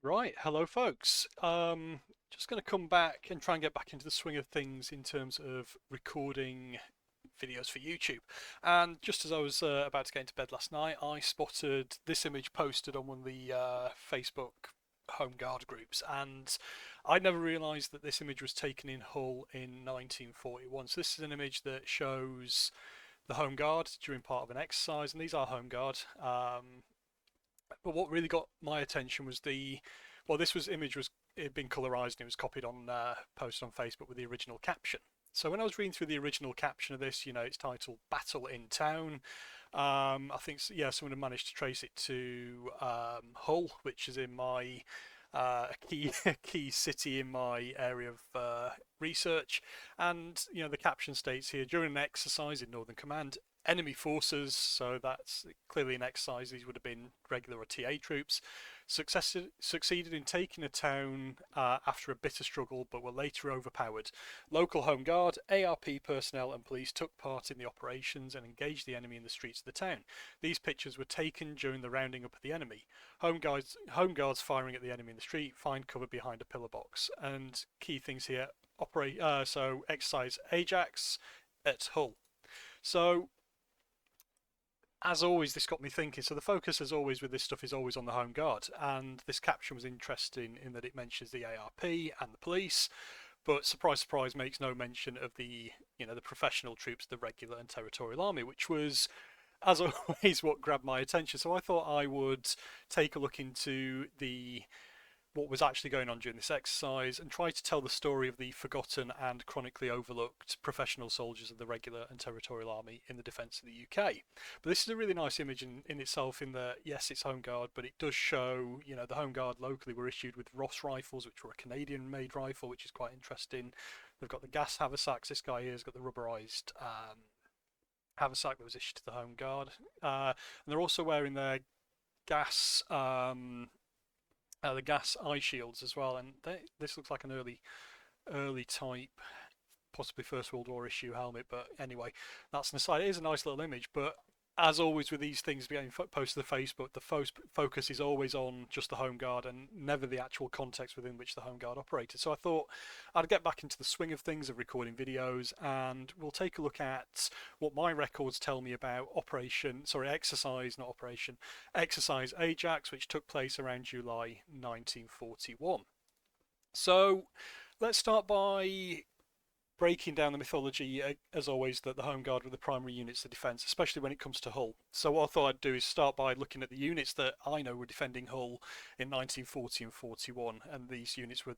Right, hello folks. Just going to come back and try and get back into the swing of things in terms of recording videos for YouTube. And just as I was about to get into bed last night, I spotted this image posted on one of the Facebook Home Guard groups, and I never realised that this image was taken in Hull in 1941. So this is an image that shows the Home Guard during part of an exercise, and these are Home Guard. But what really got my attention was this image was it had been colorized and it was copied on posted on Facebook with the original caption. So when I was reading through the original caption of this, it's titled "Battle in Town." I think someone had managed to trace it to Hull, which is in my key key city in my area of research. And the caption states here: during an exercise in Northern Command, enemy forces, so that's clearly an exercise, these would have been regular or TA troops, succeeded in taking a town after a bitter struggle, but were later overpowered. Local Home Guard, ARP personnel and police took part in the operations and engaged the enemy in the streets of the town. These pictures were taken during the rounding up of the enemy. Home Guards firing at the enemy in the street, find cover behind a pillar box. And key things here, exercise Ajax at Hull. So as always, this got me thinking. So the focus, as always, with this stuff is always on the Home Guard, and this caption was interesting in that it mentions the ARP and the police, but surprise, surprise, makes no mention of the professional troops, the regular and territorial army, which was, as always, what grabbed my attention. So I thought I would take a look into the what was actually going on during this exercise and try to tell the story of the forgotten and chronically overlooked professional soldiers of the regular and territorial army in the defence of the UK. But this is a really nice image in itself, in that, yes, it's Home Guard, but it does show, the Home Guard locally were issued with Ross rifles, which were a Canadian made rifle, which is quite interesting. They've got the gas haversacks. This guy here has got the rubberised haversack that was issued to the Home Guard. And they're also wearing their gas the gas eye shields as well, and this looks like an early type, possibly First World War issue helmet. But anyway, that's an aside. It is a nice little image, but as always with these things being posted to Facebook, the focus is always on just the Home Guard and never the actual context within which the Home Guard operated. So I thought I'd get back into the swing of things of recording videos, and we'll take a look at what my records tell me about exercise Ajax, which took place around July 1941. So let's start by breaking down the mythology, as always, that the Home Guard were the primary units of defence, especially when it comes to Hull. So what I thought I'd do is start by looking at the units that I know were defending Hull in 1940 and 41, and these units were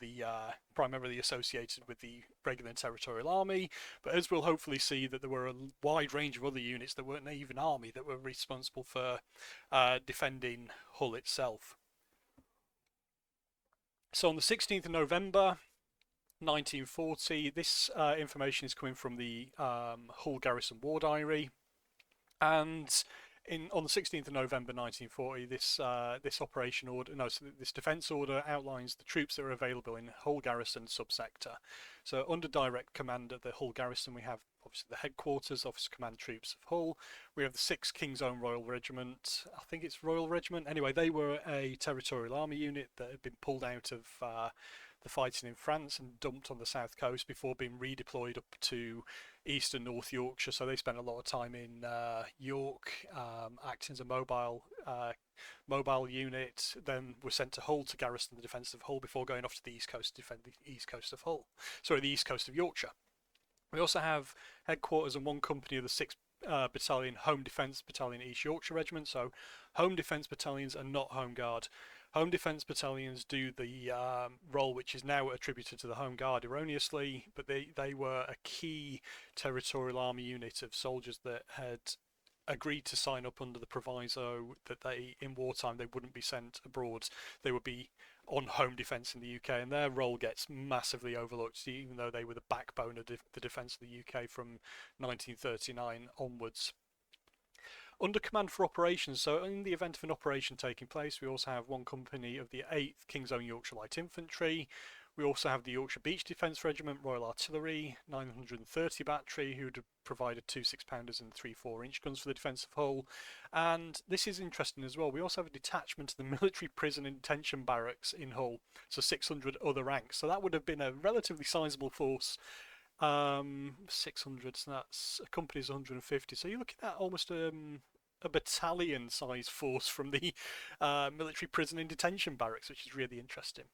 primarily associated with the regular and territorial army. But as we'll hopefully see, that there were a wide range of other units that weren't even army that were responsible for defending Hull itself. So on the 16th of November 1940. This information is coming from the Hull Garrison War Diary, and on the 16th of November 1940, this operation order, no, so this defence order outlines the troops that are available in Hull Garrison subsector. So under direct command of the Hull Garrison, we have obviously the headquarters, Officer Command Troops of Hull. We have the 6th King's Own Royal Regiment. I think it's Royal Regiment. Anyway, they were a territorial army unit that had been pulled out of the fighting in France and dumped on the south coast before being redeployed up to East and North Yorkshire. So they spent a lot of time in York, acting as a mobile unit. Then were sent to Hull to garrison the defence of Hull before going off to the east coast to defend the east coast of the east coast of Yorkshire. We also have headquarters and one company of the 6th Battalion Home Defence Battalion East Yorkshire Regiment. So Home Defence Battalions are not Home Guard. Home Defence Battalions do the role which is now attributed to the Home Guard erroneously, but they were a key territorial army unit of soldiers that had agreed to sign up under the proviso that in wartime, they wouldn't be sent abroad. They would be on home defence in the UK, and their role gets massively overlooked, even though they were the backbone of the defence of the UK from 1939 onwards. Under command for operations, so in the event of an operation taking place, we also have one company of the 8th King's Own Yorkshire Light Infantry. We also have the Yorkshire Beach Defence Regiment, Royal Artillery, 930 battery, who would provided 2 6-pounders and 3 4-inch guns for the defence of Hull. And this is interesting as well. We also have a detachment of the military prison and detention barracks in Hull, so 600 other ranks. So that would have been a relatively sizable force. 600, so that's a company's 150. So you're looking at almost a battalion size force from the military prison and detention barracks, which is really interesting.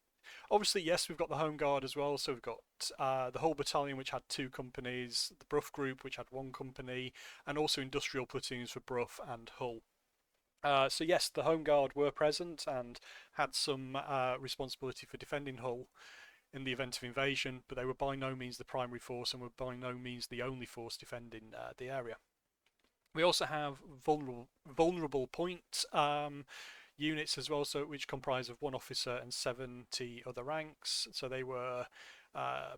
Obviously, yes, we've got the Home Guard as well. So we've got the Hull Battalion, which had 2 companies, the Brough Group, which had 1 company, and also industrial platoons for Brough and Hull. So yes, the Home Guard were present and had some responsibility for defending Hull in the event of invasion, but they were by no means the primary force and were by no means the only force defending the area. We also have vulnerable point units as well, so which comprise of 1 officer and 70 other ranks. So they were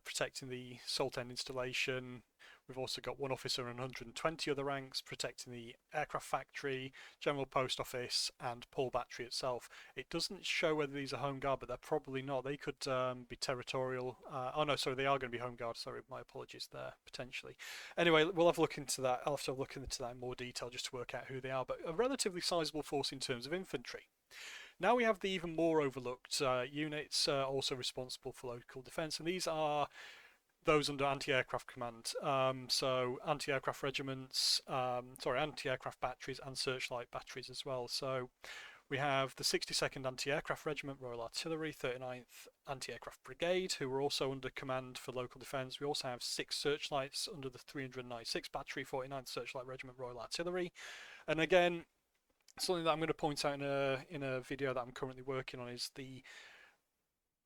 protecting the salt end installation. We've also got 1 officer and 120 other ranks protecting the aircraft factory, general post office, and Paul Battery itself. It doesn't show whether these are Home Guard, but they're probably not. They could be territorial. Oh no, sorry, they are going to be Home Guard. Sorry, my apologies there, potentially. Anyway, we'll have a look into that. I'll have to look into that in more detail just to work out who they are. But a relatively sizable force in terms of infantry. Now we have the even more overlooked units also responsible for local defence, and these are those under anti-aircraft command. So anti-aircraft regiments, anti-aircraft batteries and searchlight batteries as well. So we have the 62nd Anti-Aircraft Regiment, Royal Artillery, 39th Anti-Aircraft Brigade, who were also under command for local defence. We also have 6 searchlights under the 396 Battery, 49th Searchlight Regiment, Royal Artillery. And again, something that I'm going to point out in a video that I'm currently working on is the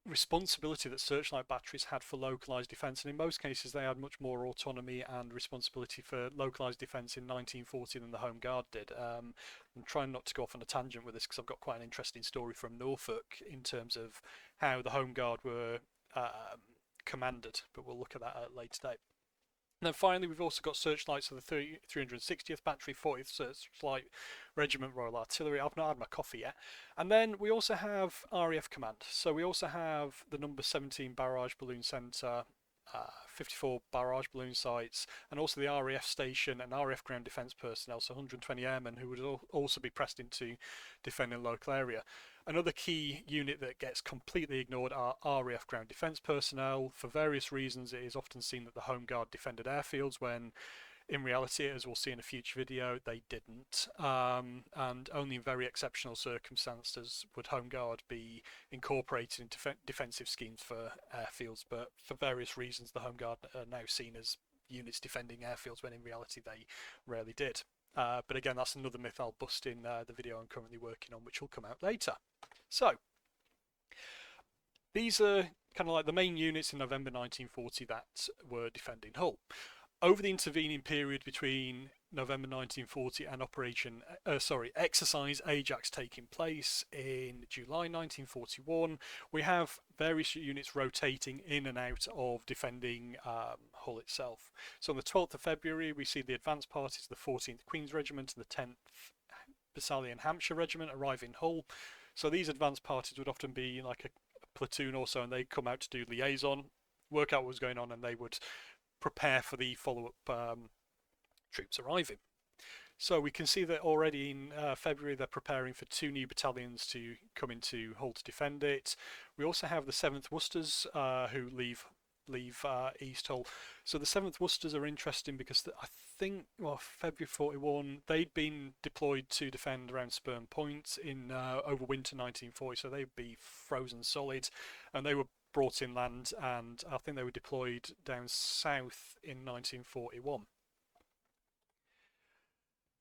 responsibility that searchlight batteries had for localised defence, and in most cases they had much more autonomy and responsibility for localised defence in 1940 than the Home Guard did. I'm trying not to go off on a tangent with this because I've got quite an interesting story from Norfolk in terms of how the Home Guard were commanded, but we'll look at that at a later date. And then finally, we've also got searchlights of the 360th Battery, 40th Searchlight Regiment, Royal Artillery. I've not had my coffee yet. And then we also have RAF Command. So we also have the number 17 Barrage Balloon Centre, 54 barrage balloon sites, and also the RAF station and RAF ground defence personnel, so 120 airmen who would also be pressed into defending the local area. Another key unit that gets completely ignored are RAF ground defence personnel. For various reasons, it is often seen that the Home Guard defended airfields when in reality, as we'll see in a future video, they didn't. And only in very exceptional circumstances would Home Guard be incorporated into defensive schemes for airfields. But for various reasons, the Home Guard are now seen as units defending airfields when in reality they rarely did. But again, that's another myth I'll bust in the video I'm currently working on, which will come out later. So, these are kind of like the main units in November 1940 that were defending Hull. Over the intervening period between November 1940 and Exercise Ajax taking place in July 1941, we have various units rotating in and out of defending Hull itself. So on the 12th of February, we see the advance parties of the 14th Queen's Regiment and the 10th Battalion Hampshire Regiment arrive in Hull. So these advance parties would often be like a platoon or so, and they'd come out to do liaison, work out what was going on, and they would prepare for the follow-up troops arriving. So we can see that already in February they're preparing for 2 new battalions to come into Hull to defend it. We also have the 7th Worcesters who leave East Hull. So the 7th Worcesters are interesting because I think, February 41, they'd been deployed to defend around Spurn Point in over winter 1940, so they'd be frozen solid, and they were brought inland, and I think they were deployed down south in 1941.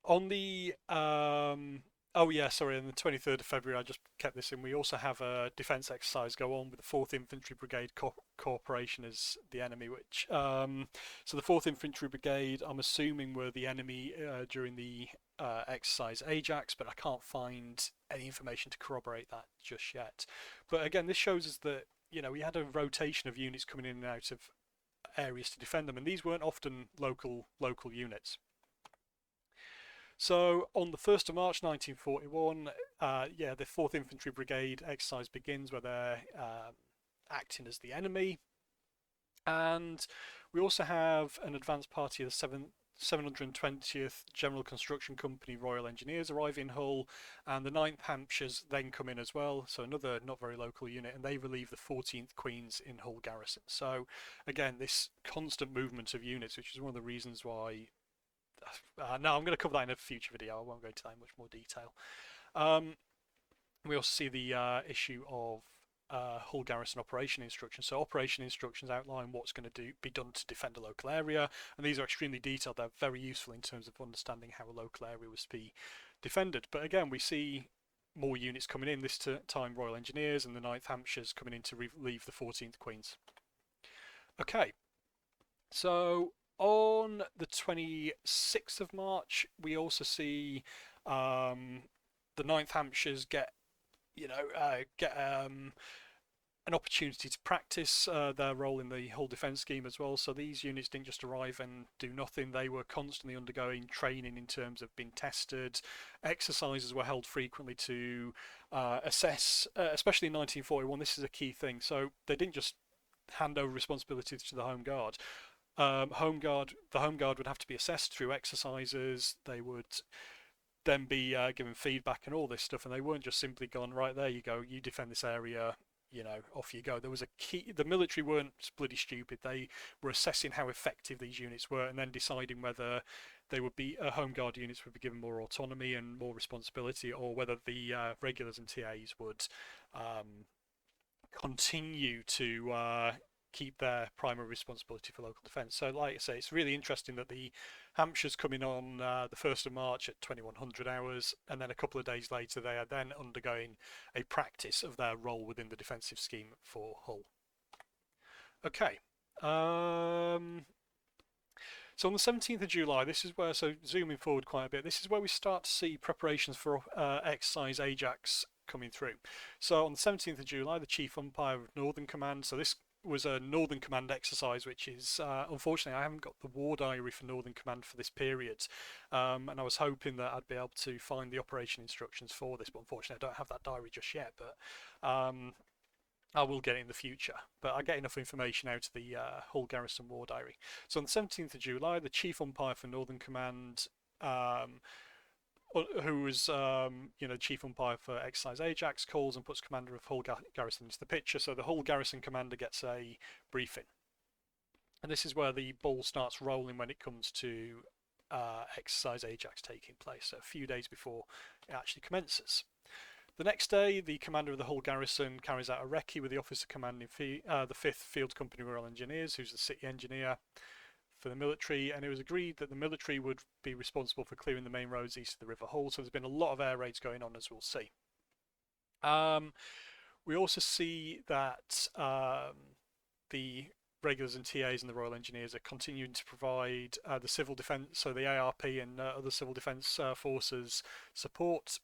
On the on the 23rd of February, I just kept this in, we also have a defence exercise go on with the 4th Infantry Brigade Corporation as the enemy, which so the 4th Infantry Brigade, I'm assuming, were the enemy during the exercise Ajax, but I can't find any information to corroborate that just yet. But again, this shows us that, you know, we had a rotation of units coming in and out of areas to defend them, and these weren't often local units. So on the 1st of March 1941, the 4th Infantry Brigade exercise begins, where they're acting as the enemy. And we also have an advanced party of the 720th General Construction Company Royal Engineers arrive in Hull, and the 9th Hampshires then come in as well, so another not very local unit, and they relieve the 14th Queens in Hull Garrison. So again, this constant movement of units, which is one of the reasons why no, I'm going to cover that in a future video. I won't go into that in much more detail. We also see the issue of Hull Garrison operation instructions. So operation instructions outline what's going to be done to defend a local area, and these are extremely detailed. They're very useful in terms of understanding how a local area was to be defended. But again, we see more units coming in, this time Royal Engineers and the 9th Hampshires coming in to relieve the 14th Queens. Okay, so on the 26th of March, we also see the 9th Hampshires get an opportunity to practice their role in the whole defence scheme as well. So these units didn't just arrive and do nothing. They were constantly undergoing training in terms of being tested. Exercises were held frequently to assess, especially in 1941. This is a key thing. So they didn't just hand over responsibilities to the Home Guard. The Home Guard would have to be assessed through exercises. They would then be given feedback and all this stuff, and they weren't just simply gone, right, there you go, you defend this area, off you go. There was a key. The military weren't bloody stupid. They were assessing how effective these units were and then deciding whether they would be Home Guard units would be given more autonomy and more responsibility, or whether the regulars and TAs would continue to keep their primary responsibility for local defence. So like I say, it's really interesting that the Hampshire's coming on the 1st of March at 2100 hours, and then a couple of days later they are then undergoing a practice of their role within the defensive scheme for Hull. Okay. So on the 17th of July, this is where, so zooming forward quite a bit, this is where we start to see preparations for exercise Ajax coming through. So on the 17th of July, the Chief Umpire of Northern Command, so this was a Northern Command exercise, which is, unfortunately, I haven't got the war diary for Northern Command for this period, and I was hoping that I'd be able to find the operation instructions for this, but unfortunately I don't have that diary just yet, but I will get it in the future. But I get enough information out of the Hull Garrison war diary. So on the 17th of July, the Chief Umpire for Northern Command, who was Chief Umpire for Exercise Ajax, calls and puts Commander of Hull Garrison into the picture. So the Hull Garrison commander gets a briefing, and this is where the ball starts rolling when it comes to Exercise Ajax taking place, so a few days before it actually commences. The next day, the commander of the Hull Garrison carries out a recce with the officer commanding the 5th Field Company Royal Engineers, who's the city engineer for the military, and it was agreed that the military would be responsible for clearing the main roads east of the River Hull. So there's been a lot of air raids going on, as we'll see. We also see that the regulars and TAs and the Royal Engineers are continuing to provide the civil defence, so the ARP and other civil defence forces support.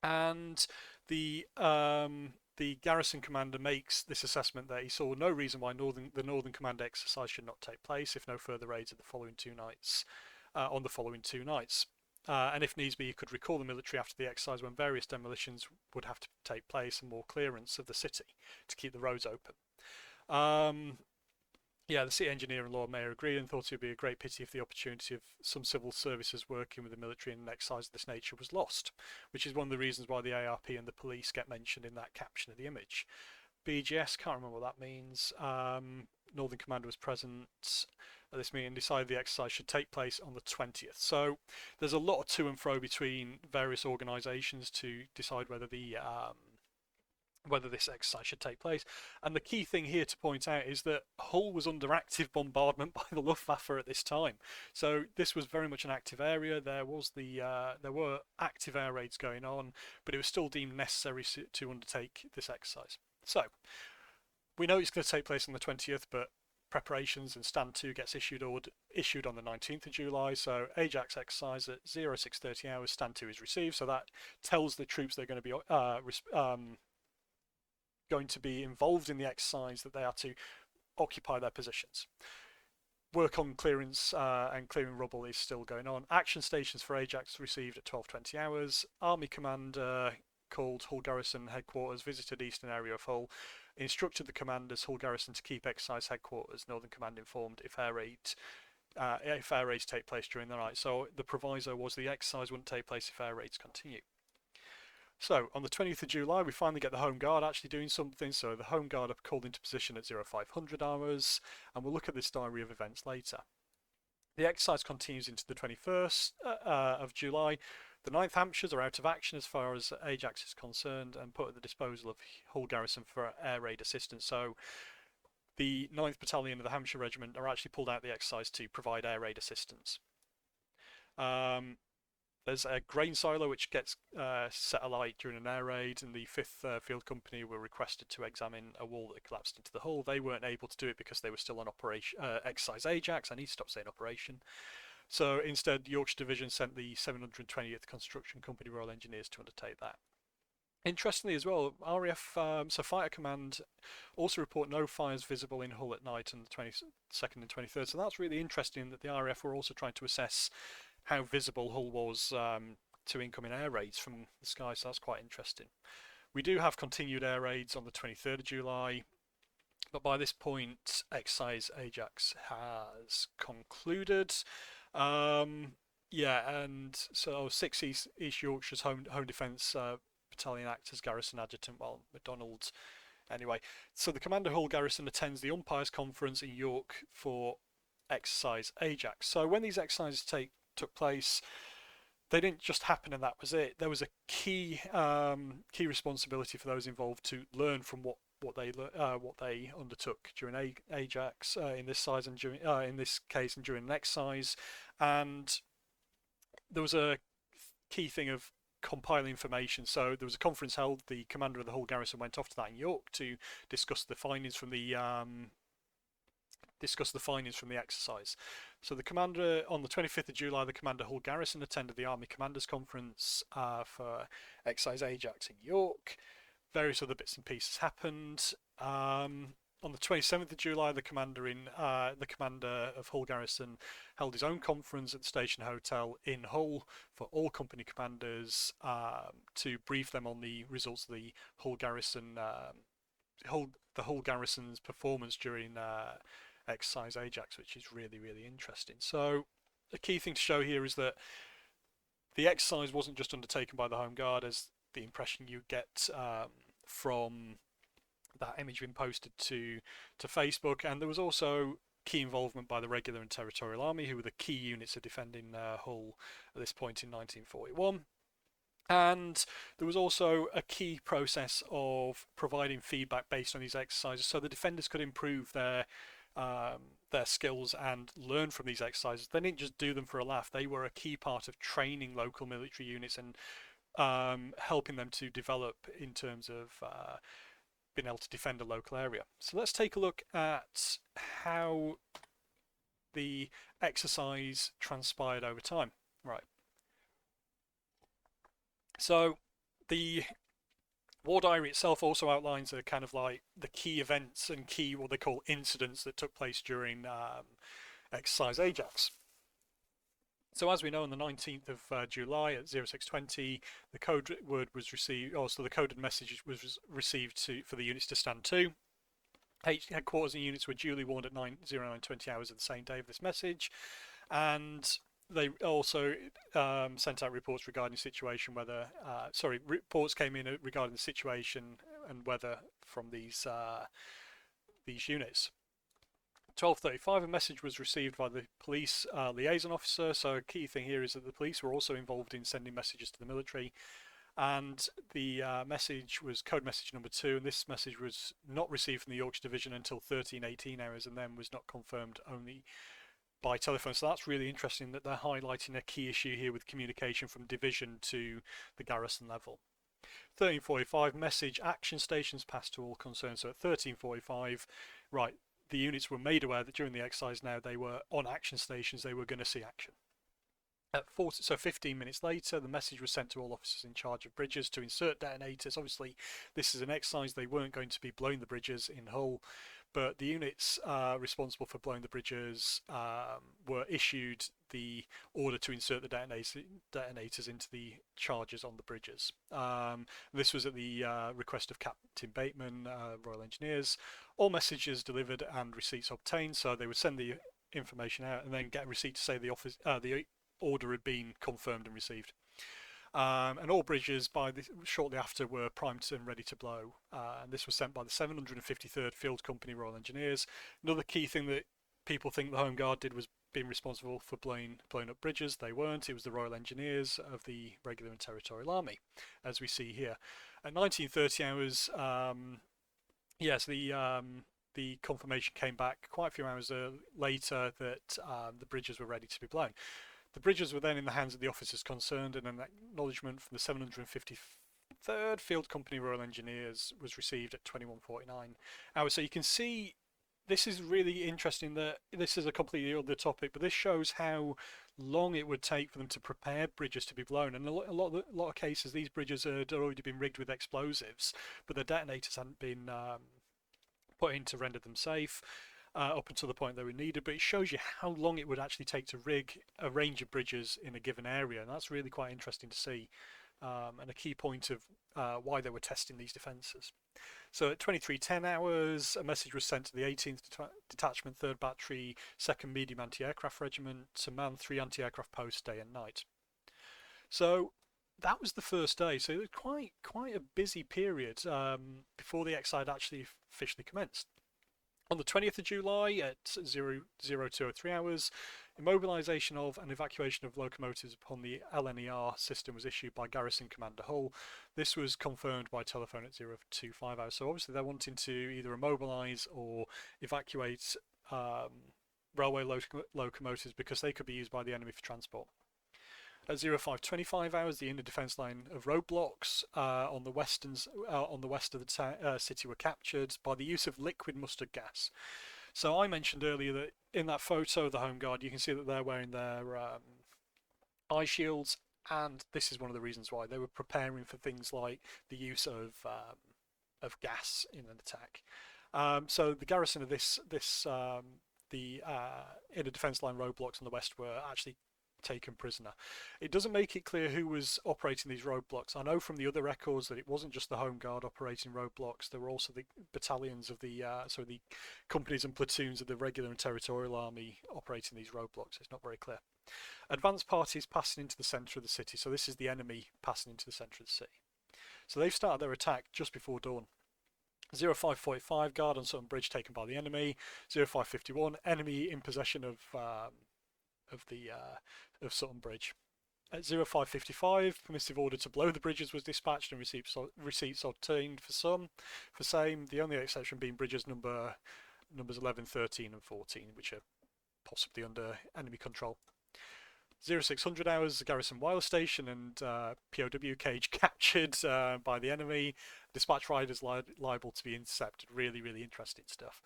And the garrison commander makes this assessment that he saw no reason why the Northern Command exercise should not take place if no further raids of the following 2 nights, on the following 2 nights. And if needs be, he could recall the military after the exercise when various demolitions would have to take place and more clearance of the city to keep the roads open. The city engineer and Lord Mayor agreed and thought it would be a great pity if the opportunity of some civil services working with the military in an exercise of this nature was lost, which is one of the reasons why the ARP and the police get mentioned in that caption of the image. BGS, can't remember what that means. Northern Command was present at this meeting and decided the exercise should take place on the 20th. So there's a lot of to and fro between various organisations to decide whether this exercise should take place. And the key thing here to point out is that Hull was under active bombardment by the Luftwaffe at this time. So this was very much an active area. There were active air raids going on, but it was still deemed necessary to undertake this exercise. So we know it's going to take place on the 20th, but preparations and Stand 2 gets issued on the 19th of July. So Ajax exercise at 0630 hours, Stand 2 is received. So that tells the troops they're going to be involved in the exercise that they are to occupy their positions. Work on clearance and clearing rubble is still going on. Action stations for Ajax received at 12:20 hours. Army commander called Hull Garrison headquarters, visited eastern area of Hull, instructed the commanders Hull Garrison to keep exercise headquarters. Northern Command informed if air raids take place during the night. So the proviso was the exercise wouldn't take place if air raids continue. So on the 20th of July, we finally get the Home Guard actually doing something. So the Home Guard are called into position at 0500 hours, and we'll look at this diary of events later. The exercise continues into the 21st of July. The 9th Hampshires are out of action as far as Ajax is concerned and put at the disposal of Hull Garrison for air raid assistance. So the 9th Battalion of the Hampshire Regiment are actually pulled out of the exercise to provide air raid assistance. There's a grain silo which gets set alight during an air raid, and the 5th Field Company were requested to examine a wall that collapsed into the hull. They weren't able to do it because they were still on operation exercise Ajax. I need to stop saying operation. So instead, Yorkshire Division sent the 720th Construction Company Royal Engineers to undertake that. Interestingly as well, RAF, so Fighter Command also report no fires visible in Hull at night on the 22nd and 23rd. So that's really interesting that the RAF were also trying to assess how visible Hull was to incoming air raids from the sky. So that's quite interesting. We do have continued air raids on the 23rd of July. But by this point, exercise Ajax has concluded. Yeah, and so 6 East Yorkshire's Home Defence Battalion acts as Garrison Adjutant, while MacDonald's. Anyway, so the Commander Hull Garrison attends the Umpires Conference in York for exercise Ajax. So when these exercises took place, they didn't just happen and that was it. There was a key responsibility for those involved to learn from what they undertook during Ajax in this size and in this case and during an exercise. And there was a key thing of compiling information. So there was a conference held. The commander of the Hull Garrison went off to that in York to discuss the findings from the exercise. So the commander on the 25th of July, the commander Hull Garrison attended the Army Commanders Conference for exercise Ajax in York. Various other bits and pieces happened. On the 27th of July, the commander of Hull Garrison held his own conference at the Station Hotel in Hull for all company commanders to brief them on the results of the Hull Garrison's performance during exercise Ajax, which is really, really interesting. So a key thing to show here is that the exercise wasn't just undertaken by the Home Guard, as the impression you get from that image being posted to Facebook, and there was also key involvement by the Regular and Territorial Army, who were the key units of defending Hull at this point in 1941. And there was also a key process of providing feedback based on these exercises, so the defenders could improve their skills and learn from these exercises. They didn't just do them for a laugh. They were a key part of training local military units and helping them to develop in terms of being able to defend a local area. So let's take a look at how the exercise transpired over time. Right. So the War Diary itself also outlines a kind of like the key events and key what they call incidents that took place during exercise Ajax. So as we know, on the 19th of July at 0620, the code word was received, the coded message was received for the units to stand to. Headquarters and units were duly warned at 09:20 hours of the same day of this message, and they also sent out reports regarding the situation, reports came in regarding the situation and weather from these units. 12:35, a message was received by the police liaison officer. So a key thing here is that the police were also involved in sending messages to the military, and the message was code message number 2, and this message was not received from the Yorkshire Division until 13:18 hours, and then was not confirmed only by telephone. So that's really interesting that they're highlighting a key issue here with communication from division to the garrison level. 13:45, message action stations passed to all concerned. So at 13:45, right, the units were made aware that during the exercise now they were on action stations, they were going to see action. At 15 minutes later, the message was sent to all officers in charge of bridges to insert detonators. Obviously, this is an exercise, they weren't going to be blowing the bridges in Hull, but the units responsible for blowing the bridges were issued the order to insert the detonators into the charges on the bridges. This was at the request of Captain Bateman, Royal Engineers. All messages delivered and receipts obtained, so they would send the information out and then get a receipt to say the order had been confirmed and received. And all bridges shortly after were primed and ready to blow. And this was sent by the 753rd Field Company Royal Engineers. Another key thing that people think the Home Guard did was being responsible for blowing up bridges. They weren't. It was the Royal Engineers of the Regular and Territorial Army, as we see here. At 1930 hours, yes, the confirmation came back quite a few hours later that the bridges were ready to be blown. The bridges were then in the hands of the officers concerned, and an acknowledgement from the 753rd Field Company Royal Engineers was received at 21:49 hours. So you can see this is really interesting. That this is a completely other topic, but this shows how long it would take for them to prepare bridges to be blown. And a lot of cases, these bridges had already been rigged with explosives, but the detonators hadn't been put in to render them safe. Up until the point they were needed, but it shows you how long it would actually take to rig a range of bridges in a given area, and that's really quite interesting to see, and a key point of why they were testing these defences. So at 23:10 hours, a message was sent to the 18th Detachment, 3rd Battery, 2nd Medium Anti-Aircraft Regiment to man 3 anti-aircraft posts day and night. So that was the first day, so it was quite a busy period before the exercise actually officially commenced. On the 20th of July at 02:03 hours, immobilisation of and evacuation of locomotives upon the LNER system was issued by Garrison Commander Hull. This was confirmed by telephone at 0:25 hours. So obviously they're wanting to either immobilise or evacuate railway locomotives because they could be used by the enemy for transport. At 05:25 hours, the inner defence line of roadblocks on the west of the city were captured by the use of liquid mustard gas. So I mentioned earlier that in that photo of the Home Guard, you can see that they're wearing their eye shields, and this is one of the reasons why they were preparing for things like the use of gas in an attack. So the garrison of the inner defence line roadblocks on the west were actually taken prisoner. It doesn't make it clear who was operating these roadblocks. I know from the other records that it wasn't just the Home Guard operating roadblocks. There were also the battalions of the companies and platoons of the Regular and Territorial Army operating these roadblocks. It's not very clear. Advance parties passing into the centre of the city. So this is the enemy passing into the centre of the city. So they've started their attack just before dawn. 05:45, guard on Sutton Bridge taken by the enemy. 05:51, enemy in possession of Sutton Bridge. At 05:55, permissive order to blow the bridges was dispatched and receipts obtained for some. For same, the only exception being bridges numbers 11, 13 and 14, which are possibly under enemy control. 0600 hours, Garrison Wireless Station and POW cage captured by the enemy. Dispatch riders liable to be intercepted. Really, really interesting stuff.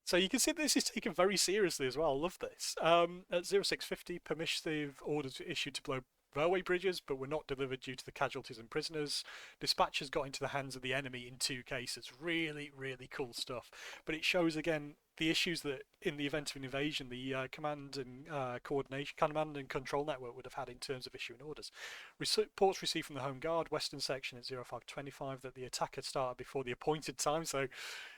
So you can see this is taken very seriously as well. I love this. At 0650, permissive orders were issued to blow railway bridges, but were not delivered due to the casualties and prisoners. Dispatches got into the hands of the enemy in 2 cases. Really, really cool stuff. But it shows again the issues that in the event of an invasion, the command and command and control network would have had in terms of issuing orders. Reports received from the Home Guard Western Section at 05:25 that the attack had started before the appointed time. So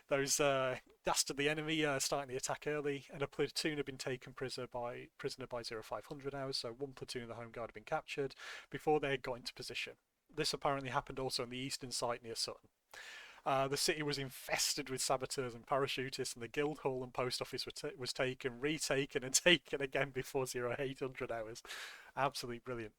those dastardly the enemy starting the attack early, and a platoon had been taken prisoner by 0500 hours. So 1 platoon of the Home Guard had been captured before they had got into position. This apparently happened also on the eastern site near Sutton. The city was infested with saboteurs and parachutists, and the Guildhall and post office was taken, retaken, and taken again before 0800 hours. Absolutely brilliant.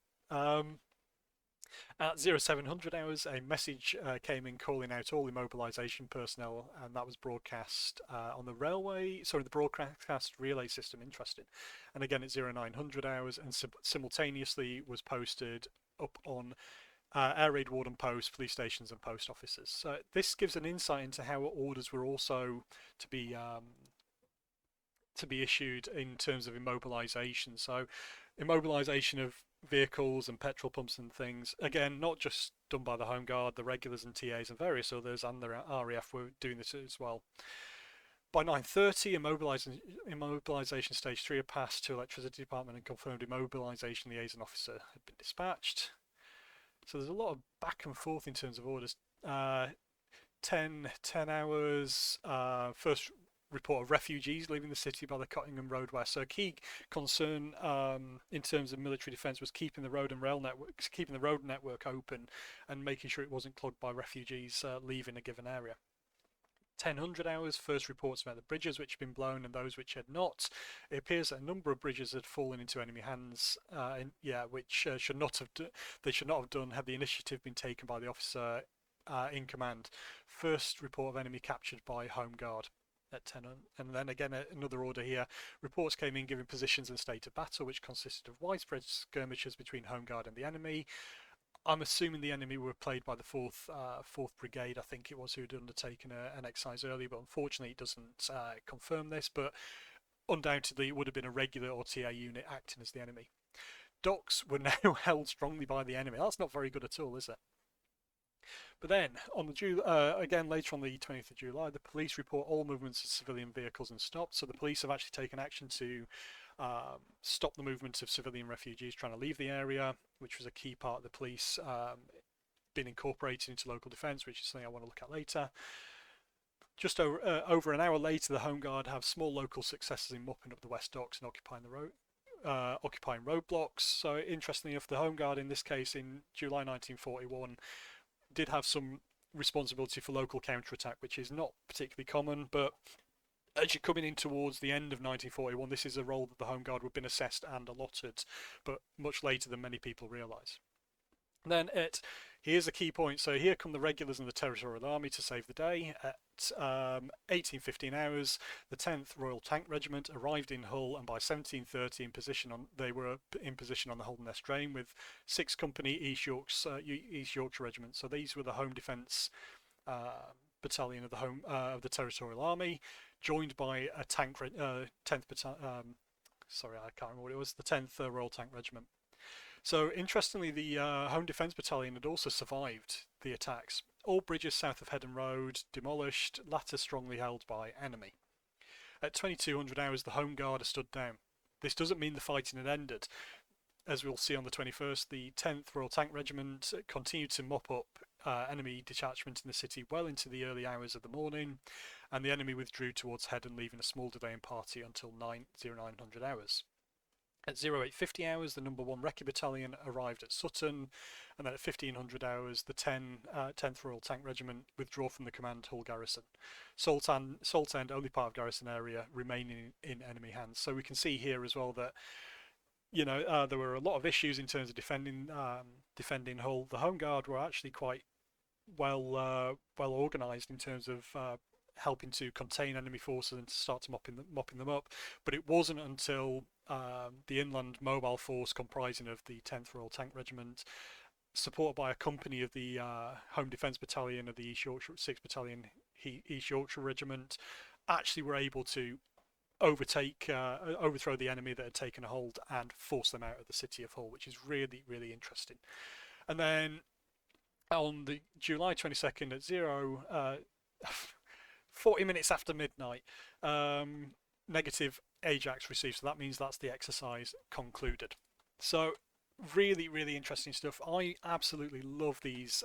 At 0700 hours, a message came in calling out all immobilisation personnel, and that was broadcast on the the broadcast relay system. Interesting. And again at 0900 hours, and simultaneously was posted up on air raid warden posts, police stations, and post offices. So this gives an insight into how orders were also to be issued in terms of immobilisation. So immobilisation of vehicles and petrol pumps and things, again, not just done by the Home Guard, the regulars and TAs and various others, and the RAF were doing this as well. By 9:30, immobilisation stage 3 had passed to electricity department and confirmed immobilisation liaison officer had been dispatched. So there's a lot of back and forth in terms of orders. 10 hours, first report of refugees leaving the city by the Cottingham Road West. So a key concern in terms of military defence was keeping the road and rail network, keeping the road network open and making sure it wasn't clogged by refugees leaving a given area. 1000 hours, first reports about the bridges which had been blown and those which had not. It appears that a number of bridges had fallen into enemy hands, which should not have they should not have done had the initiative been taken by the officer in command. First report of enemy captured by Home Guard at 10, and then again another order here. Reports came in giving positions and state of battle, which consisted of widespread skirmishes between Home Guard and the enemy. I'm assuming the enemy were played by the 4th Brigade, I think it was, who had undertaken an exercise earlier, but unfortunately it doesn't confirm this, but undoubtedly it would have been a regular OTA unit acting as the enemy. Docks were now held strongly by the enemy. That's not very good at all, is it? But then, again later on the 20th of July, the police report all movements of civilian vehicles and stopped. So the police have actually taken action to stop the movement of civilian refugees trying to leave the area, which was a key part of the police being incorporated into local defence, which is something I want to look at later. Just over an hour later, the Home Guard have small local successes in mopping up the West Docks and occupying roadblocks. So interestingly enough, the Home Guard in this case in July 1941 did have some responsibility for local counterattack, which is not particularly common, but as you're coming in towards the end of 1941, this is a role that the Home Guard would have been assessed and allotted, but much later than many people realise. Then here's a key point. So here come the regulars and the Territorial Army to save the day. At 18:15 hours, the 10th Royal Tank Regiment arrived in Hull, and by 17:30 they were in position on the Holderness Drain with 6th Company East Yorkshire Regiment. So these were the home defence battalion of the Territorial Army, joined by a 10th battalion. Sorry, I can't remember what it was. The 10th Royal Tank Regiment. So interestingly, the Home Defence Battalion had also survived the attacks. All bridges south of Headham Road demolished, latter strongly held by enemy. At 2200 hours, the Home Guard are stood down. This doesn't mean the fighting had ended. As we'll see on the 21st, the 10th Royal Tank Regiment continued to mop up enemy detachment in the city well into the early hours of the morning, and the enemy withdrew towards Headham, leaving a small delaying party until 0900 hours. At 0850 hours, the number 1 Recce Battalion arrived at Sutton, and then at 1500 hours, the 10th Royal Tank Regiment withdraw from the command Hull Garrison. Salt End, only part of Garrison area, remaining in enemy hands. So we can see here as well that there were a lot of issues in terms of defending Hull. The Home Guard were actually quite well organised in terms of helping to contain enemy forces and to start to mopping them up. But it wasn't until the inland mobile force comprising of the 10th Royal Tank Regiment, supported by a company of the Home Defence Battalion of the East Yorkshire 6th Battalion East Yorkshire Regiment, actually were able to overthrow the enemy that had taken a hold and force them out of the city of Hull, which is really, really interesting. And then on the July 22nd at 40 minutes after midnight, negative Ajax received. So that means that's the exercise concluded. So really, really interesting stuff. I absolutely love these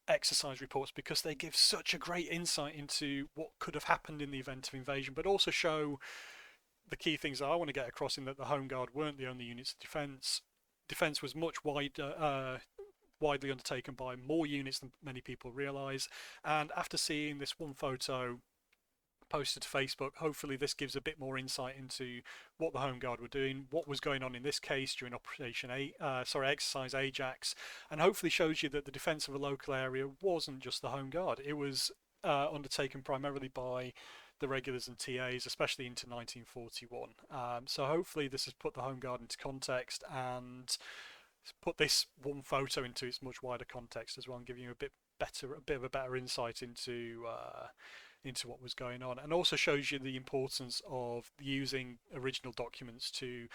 exercise reports because they give such a great insight into what could have happened in the event of invasion, but also show the key things that I want to get across, in that the Home Guard weren't the only units of defence. Defence was much widely undertaken by more units than many people realise. And after seeing this one photo posted to Facebook, hopefully this gives a bit more insight into what the Home Guard were doing, what was going on in this case during Exercise Ajax, and hopefully shows you that the defence of a local area wasn't just the Home Guard. It was undertaken primarily by the regulars and TAs, especially into 1941. So hopefully this has put the Home Guard into context and put this one photo into its much wider context as well, and giving you a bit of a better insight into what was going on, and also shows you the importance of using original documents to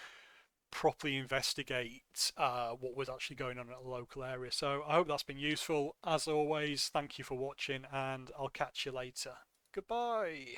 properly investigate what was actually going on in a local area. So I hope that's been useful. As always, thank you for watching, and I'll catch you later. Goodbye.